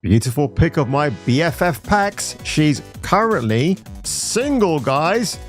Beautiful pic of my BFF Pax. She's currently single, guys.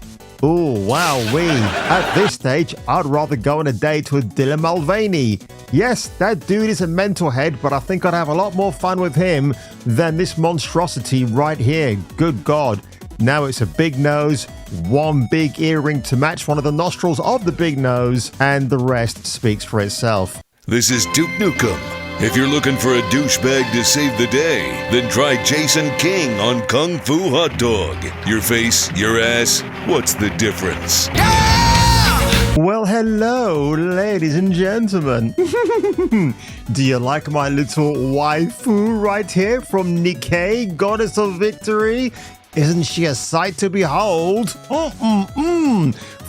Oh, wow, at this stage, I'd rather go on a date with Dylan Mulvaney. Yes, that dude is a mental head, but I think I'd have a lot more fun with him than this monstrosity right here. Good God. Now it's a big nose, one big earring to match one of the nostrils of the big nose, and the rest speaks for itself. This is Duke Nukem. If you're looking for a douchebag to save the day, then try Jason King on Kung Fu Hot Dog. Your face, your ass, what's the difference? Yeah! Well, hello, ladies and gentlemen. Do you like my little waifu right here from Nikke, Goddess of Victory? Isn't she a sight to behold?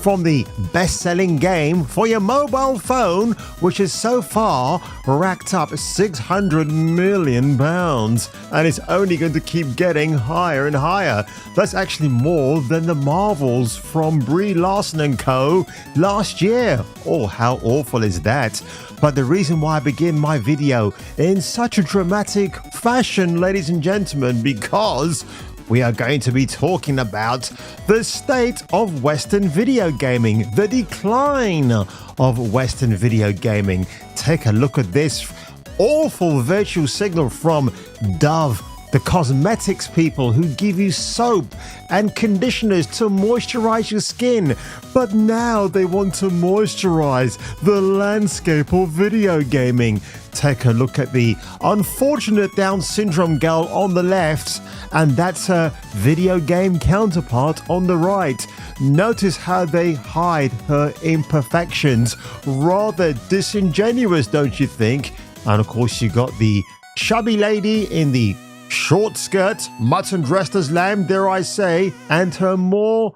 From the best-selling game for your mobile phone, which has so far racked up £600 million, and it's only going to keep getting higher and higher. That's actually more than the Marvels from Brie Larson and Co. last year. Oh, how awful is that? But the reason why I begin my video in such a dramatic fashion, ladies and gentlemen, because we are going to be talking about the state of Western video gaming, the decline of Western video gaming. Take a look at this awful virtual signal from Dove, the cosmetics people who give you soap and conditioners to moisturize your skin. But now they want to moisturize the landscape of video gaming. Take a look at the unfortunate Down syndrome girl on the left, and that's her video game counterpart on the right. Notice how they hide her imperfections. Rather disingenuous, don't you think? And of course, you got the chubby lady in the short skirt, mutton dressed as lamb, dare I say, and her more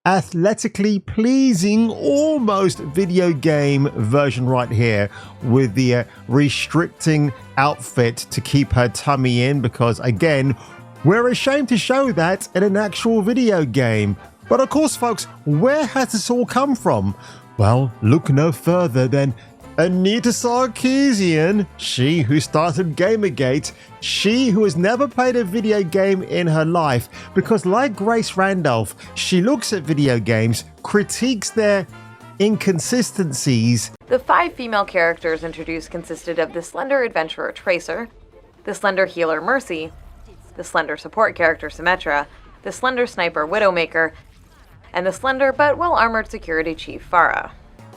athletically pleasing, almost video game version right here with the restricting outfit to keep her tummy in, because again, we're ashamed to show that in an actual video game. But of course, folks, where has this all come from? Well, look no further than Anita Sarkeesian, she who started Gamergate, she who has never played a video game in her life, because like Grace Randolph, she looks at video games, critiques their inconsistencies. The 5 female characters introduced consisted of the slender adventurer Tracer, the slender healer Mercy, the slender support character Symmetra, the slender sniper Widowmaker, and the slender but well-armored security chief Farah.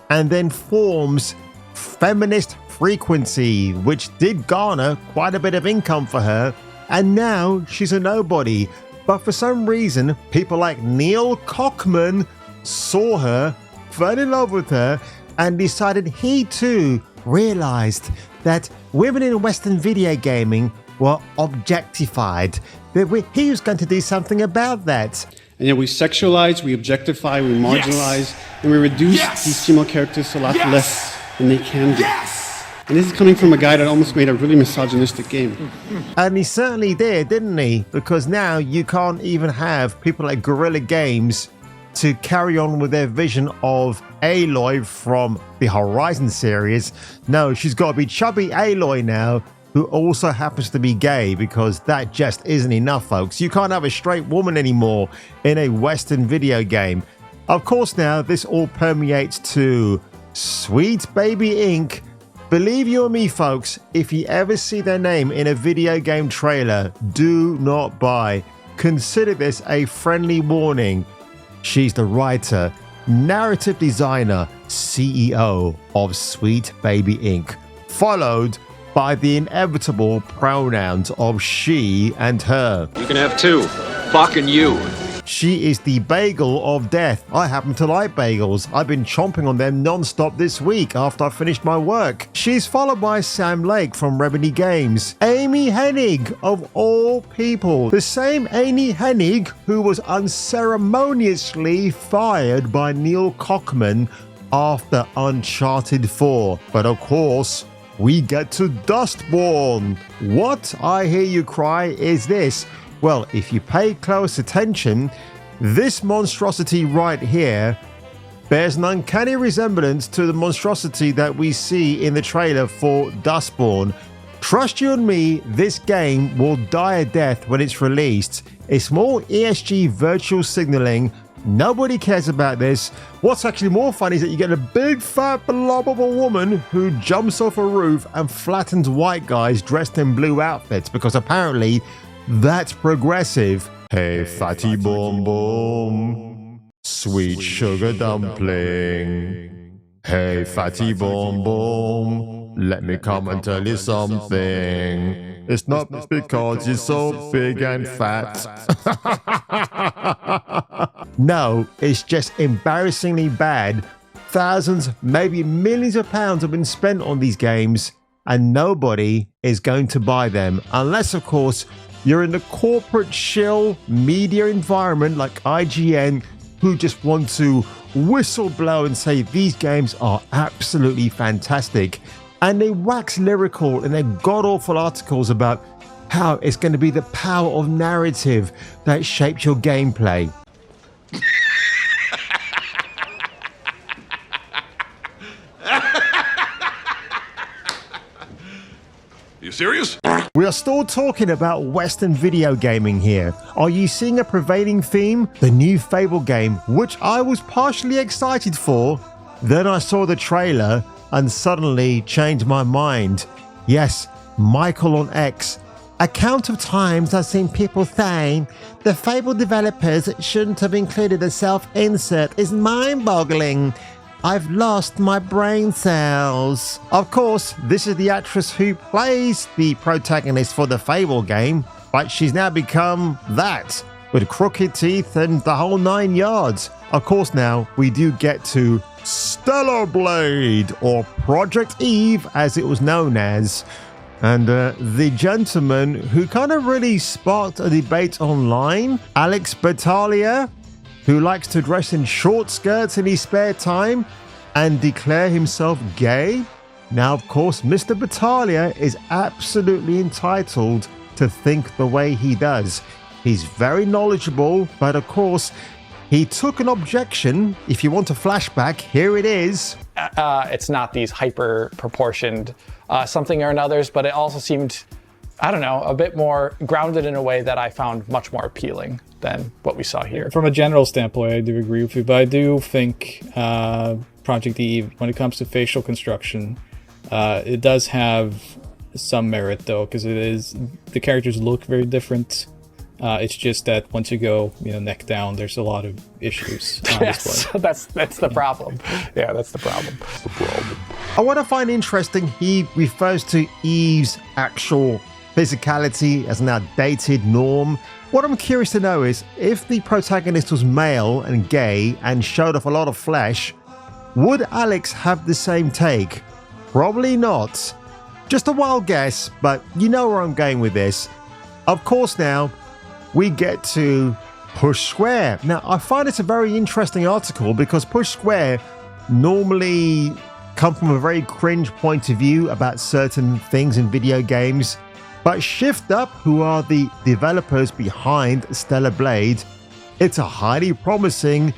And then forms Feminist Frequency, which did garner quite a bit of income for her, and now she's a nobody. But for some reason, people like Neil Cockman saw her, fell in love with her, and decided he too realized that women in Western video gaming were objectified. That he was going to do something about that. And yet we sexualize, we objectify, we marginalize, and we reduce these female characters to a lot less than they can be. And this is coming from a guy that almost made a really misogynistic game. And he certainly did, didn't he? Because now you can't even have people like Guerrilla Games to carry on with their vision of Aloy from the Horizon series. No, she's got to be chubby Aloy now, who also happens to be gay, because that just isn't enough, folks. You can't have a straight woman anymore in a Western video game. Of course, now this all permeates to Sweet Baby Inc. Believe you or me, folks, if you ever see their name in a video game trailer, do not buy. Consider this a friendly warning. She's the writer, narrative designer, CEO of Sweet Baby Inc., followed by the inevitable pronouns of she and her. You can have 2. Fucking you. She is the bagel of death. I happen to like bagels. I've been chomping on them non-stop this week after I finished my work. She's followed by Sam Lake from Remedy Games. Amy Hennig, of all people. The same Amy Hennig who was unceremoniously fired by Neil Cockman after Uncharted 4. But of course, we get to Dustborn. What, I hear you cry, is this? Well, if you pay close attention, this monstrosity right here bears an uncanny resemblance to the monstrosity that we see in the trailer for Dustborn. Trust you and me, this game will die a death when it's released. It's more ESG virtual signaling. Nobody cares about this. What's actually more funny is that you get a big fat blob of a woman who jumps off a roof and flattens white guys dressed in blue outfits because apparently that's progressive. Hey, fatty boom boom, sweet sugar dumpling. Hey, fatty boom boom, let me come and tell you something. It's not because you're so big and fat. No, it's just embarrassingly bad. Thousands, maybe millions of pounds have been spent on these games, and nobody is going to buy them. Unless, of course, you're in the corporate shill media environment like IGN, who just want to whistle blow and say these games are absolutely fantastic. And they wax lyrical in their god-awful articles about how it's going to be the power of narrative that shaped your gameplay. You serious? We are still talking about Western video gaming here. Are you seeing a prevailing theme? The new Fable game, which I was partially excited for, then I saw the trailer and suddenly changed my mind. Yes, Michael on X. A count of times I've seen people saying the Fable developers shouldn't have included a self-insert is mind-boggling. I've lost my brain cells. Of course, this is the actress who plays the protagonist for the Fable game, but she's now become that, with crooked teeth and the whole 9 yards. Of course, now we do get to Stellar Blade, or Project Eve as it was known as. And the gentleman who kind of really sparked a debate online, Alex Battaglia, who likes to dress in short skirts in his spare time and declare himself gay. Now, of course, Mr. Battaglia is absolutely entitled to think the way he does. He's very knowledgeable, but of course, he took an objection. If you want a flashback, here it is. It's not these hyper-proportioned something or another's, but it also seemed, I don't know, a bit more grounded in a way that I found much more appealing than what we saw here. From a general standpoint, I do agree with you, but I do think Project Eve, when it comes to facial construction, it does have some merit though, because the characters look very different. It's just that once you go, neck down, there's a lot of issues. Yes, that's the problem. Yeah, that's the problem. I want to find interesting he refers to Eve's actual physicality as an outdated norm. What I'm curious to know is if the protagonist was male and gay and showed off a lot of flesh, would Alex have the same take? Probably not. Just a wild guess, but you know where I'm going with this. Of course, now we get to Push Square. Now, I find it's a very interesting article because Push Square normally come from a very cringe point of view about certain things in video games. But Shift Up, who are the developers behind Stellar Blade, it's a highly promising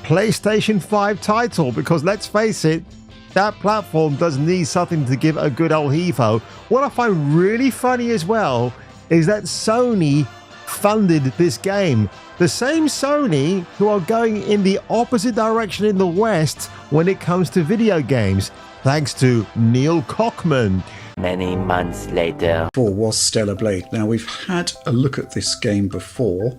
PlayStation 5 title because let's face it, that platform does need something to give a good old heave-ho. What I find really funny as well is that Sony funded this game. The same Sony who are going in the opposite direction in the West when it comes to video games, thanks to Neil Cockman. Many months later. Was Stellar Blade. Now, we've had a look at this game before,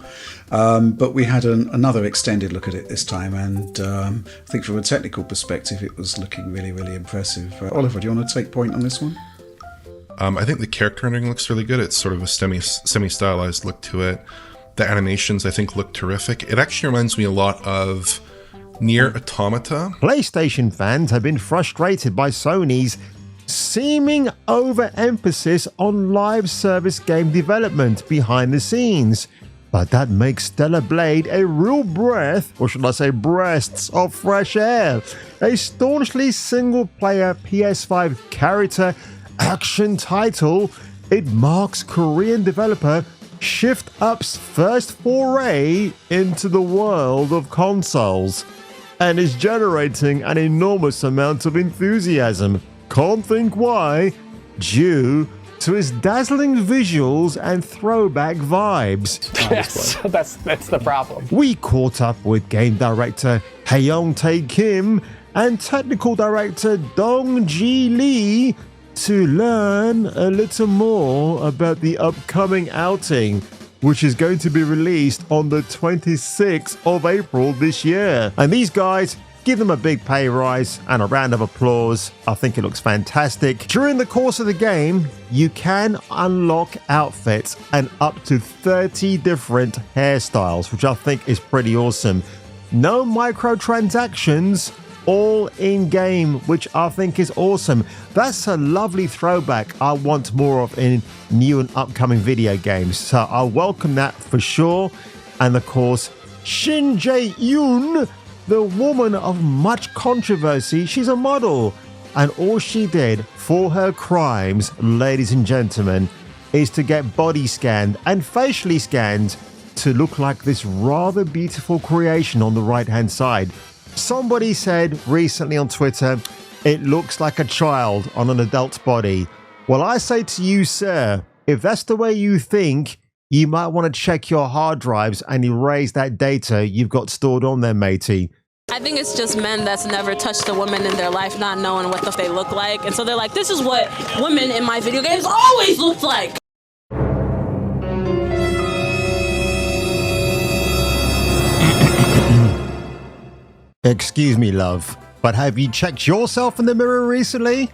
but we had another extended look at it this time, and I think from a technical perspective, it was looking really, really impressive. Oliver, do you want to take point on this one? I think the character rendering looks really good. It's sort of a semi-stylized look to it. The animations, I think, look terrific. It actually reminds me a lot of Nier Automata. PlayStation fans have been frustrated by Sony's seeming overemphasis on live service game development behind the scenes. But that makes Stellar Blade a real breath, or should I say breaths, of fresh air. A staunchly single-player PS5 character action title, it marks Korean developer Shift Up's first foray into the world of consoles and is generating an enormous amount of enthusiasm. Can't think why, due to its dazzling visuals and throwback vibes. Yes, that's the problem. We caught up with game director Haeyoung Tae Kim and technical director Dong Ji Lee to learn a little more about the upcoming outing, which is going to be released on the 26th of April this year. And these guys, give them a big pay rise and a round of applause. I think it looks fantastic. During the course of the game, you can unlock outfits and up to 30 different hairstyles, which I think is pretty awesome. No microtransactions, all in game, which I think is awesome. That's a lovely throwback I want more of in new and upcoming video games. So I welcome that for sure. And of course, Shin Jae-yoon, the woman of much controversy, she's a model. And all she did for her crimes, ladies and gentlemen, is to get body scanned and facially scanned to look like this rather beautiful creation on the right-hand side. Somebody said recently on Twitter, it looks like a child on an adult's body. Well, I say to you, sir, if that's the way you think, you might want to check your hard drives and erase that data you've got stored on there, matey. I think it's just men that's never touched a woman in their life not knowing what the f they look like. And so they're like, this is what women in my video games always looked like. Excuse me, love, but have you checked yourself in the mirror recently?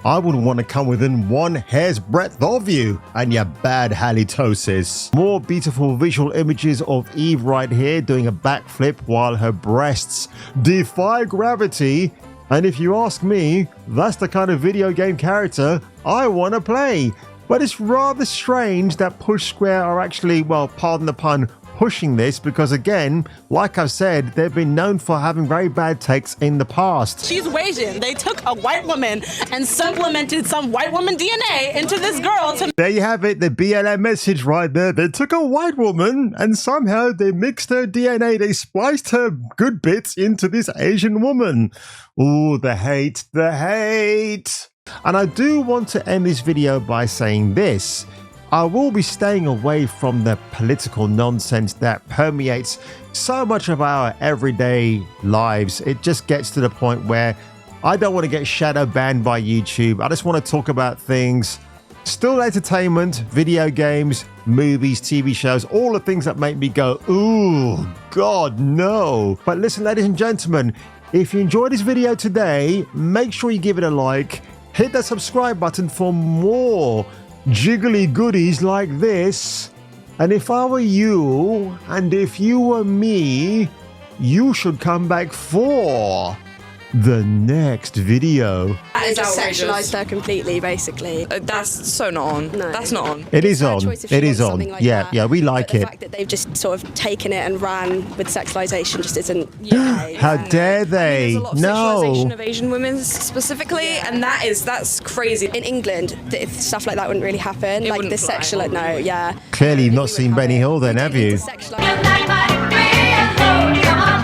I wouldn't want to come within one hair's breadth of you and your bad halitosis. More beautiful visual images of Eve right here doing a backflip while her breasts defy gravity. And if you ask me, that's the kind of video game character I want to play. But it's rather strange that Push Square are actually, well, pardon the pun, pushing this because, again, like I've said, they've been known for having very bad takes in the past. She's Asian. They took a white woman and supplemented some white woman DNA into this girl to... There you have it, the BLM message right there. They took a white woman and somehow they mixed her DNA. They spliced her good bits into this Asian woman. Ooh, the hate, the hate. And I do want to end this video by saying this. I will be staying away from the political nonsense that permeates so much of our everyday lives. It just gets to the point where I don't want to get shadow banned by YouTube. I just want to talk about things, still entertainment, video games, movies, TV shows, all the things that make me go, ooh, God, no. But listen, ladies and gentlemen, if you enjoyed this video today, make sure you give it a like, hit that subscribe button for more jiggly goodies like this. And if I were you, and if you were me, you should come back for the next video. That is sexualized her completely, basically. That's so not on. No. That's not on. It is on. It is on. Like yeah, that. Yeah, we like it. The fact that they've just sort of taken it and ran with sexualization just isn't UK. How dare they? There's a lot of sexualization of Asian women specifically, and that's crazy. In England, stuff like that wouldn't really happen. Like the sexual, no, yeah. Clearly, you've not seen Benny Hill, then, have you? Come on,